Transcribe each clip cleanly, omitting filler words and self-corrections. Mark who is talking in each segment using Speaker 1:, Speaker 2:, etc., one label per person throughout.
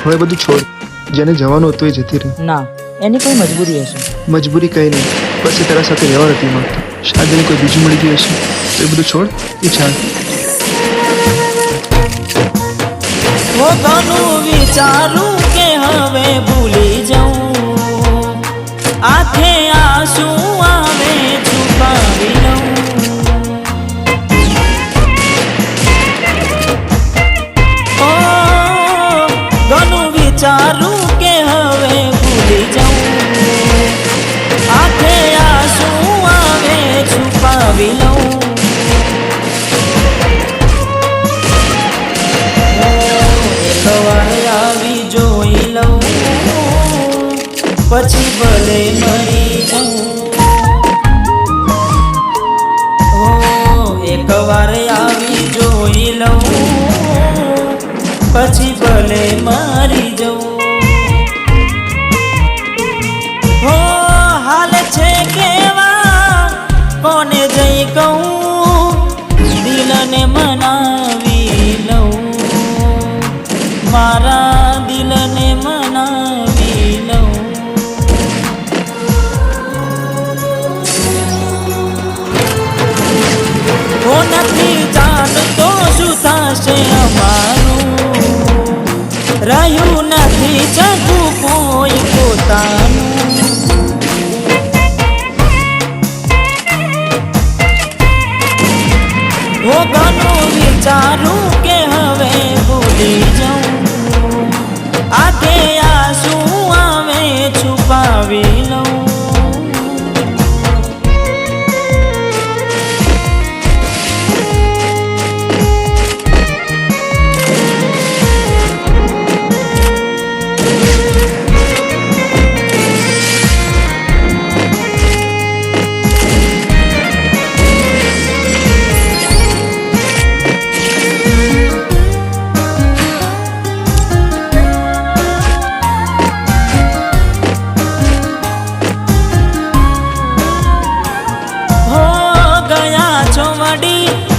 Speaker 1: હવે બધું છોડ, જેને જવાનું હતું એ જતી રહી.
Speaker 2: ના, એની કોઈ મજબૂરી હશે.
Speaker 1: મજબૂરી કઈ નહીં, બસ એ તારા સાથે રહેવા નથી માંગતો. શાયદ એને કોઈ બીજું મળી ગયું હશે. તો એ બધું છોડ, એ ચાલ.
Speaker 2: પોતાનું વિચારું કે હવે ભૂલી જાઉં, આંખે આંસુ આવે છુપાવી લઉં. ઓ ઘણું વિચારું કે હવે ભૂલી જાઉં, આંખે આંસુ આવે છુપાવી લઉં. સવારે આવી જોઈ લઉં, પછી ભલે મરી જાઉં. એક વાર આવી જોઈ લઉં, પછી ભલે મરી જાઉં. હો હાલ છે કેવા કોને જઈ કહું, દિલને મનાવી લઉં, મારા દિલને મનાવી લઉં. હો નથી જાણતો શું થશે અમારું, રહ્યું નથી જગું કોઈ પોતાનું. હો ઘણું વિચારું કે હવે ભૂલી જાઉં, આંખે આંસુ આવે છુપાવી લઉં.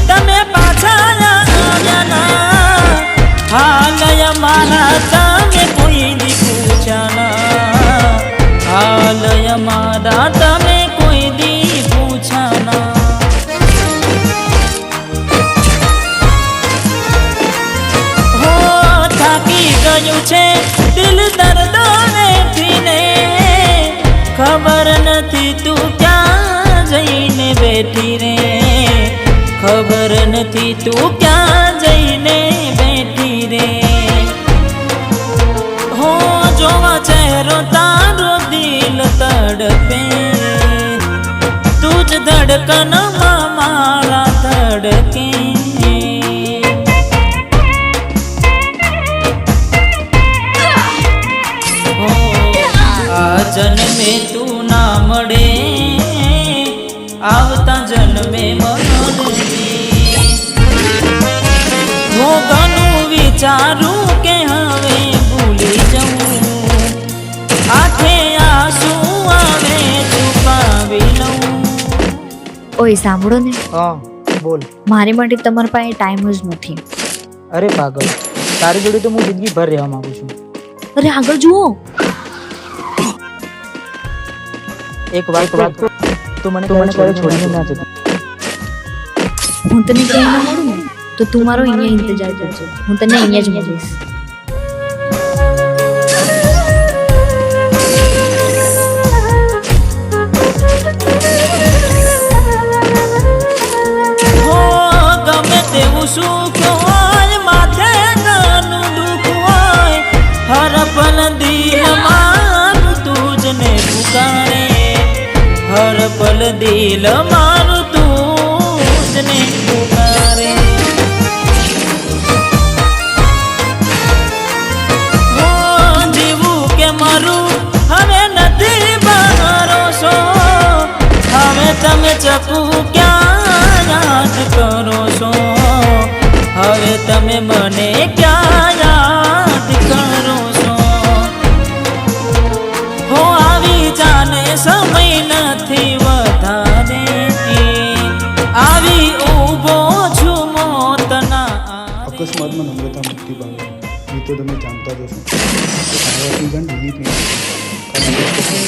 Speaker 2: તમે પાછા આવ્યા ના, હાલય મારા તમે કોઈ દી પૂછ્યા ના, હાલય મારા તમે કોઈ દી પૂછ્યા ના. હો થાકી ગયું છે દિલ દર્દો વેઠીને, ખબર નથી તું ક્યાં જઈને બેઠી રે, ખબર નથી તું ક્યાં જઈને બેઠી રે. હો જોવા ચહેરો તારો દિલ તડપે, તું જ ધડકનમાં મારા ધડકે. હો આ જન્મે તું ના મળે, આવતા જન્મે મળે. હું ઘણું વિચારું કે હવે ભૂલી જાઉં, આંખે આંસુ આવે છુપાવી લઉં.
Speaker 3: ઓય સાંભળો ને.
Speaker 2: હા બોલ.
Speaker 3: મારી માટે તમારા પાસે ટાઈમ જ નથી.
Speaker 2: અરે પાગલ, તારી જોડે તો હું જિંદગી ભર રહેવા માંગુ છું.
Speaker 3: અરે આગળ જુઓ.
Speaker 2: એક વાત તો મને ક્યારે છોડીને ના જતી.
Speaker 3: હું તને ક્યાંય ના મળું ને તો તું મારો અહીંયા ઇંતજાર કરજો, હું તને અહીંયા જ મળીશ. હો ગમે તેવું સુખ હોય, માથે ઘણું દુઃખ હોય, હર પલ દિલ મારું તુજને પુકારે, હર પલ દિલ મારું તુજને પુકારે. જીવું કે મારું હવે નથી ભરોસો, હવે તમે ચકુ ક્યાં યાદ કરો છો, હવે તમે મને ક્યાં યાદ કરો છો. હો આવી જાને સમય નથી વધારે, આવી ઊભો છું મોતના.
Speaker 1: અકસ્માતમાં નમ્રતા મુક્તિ પામી.
Speaker 4: એ તો તમે જાણતા જ હશો. ખાવાથી પણ ડિલિટ નહીં થતું. કારણ કે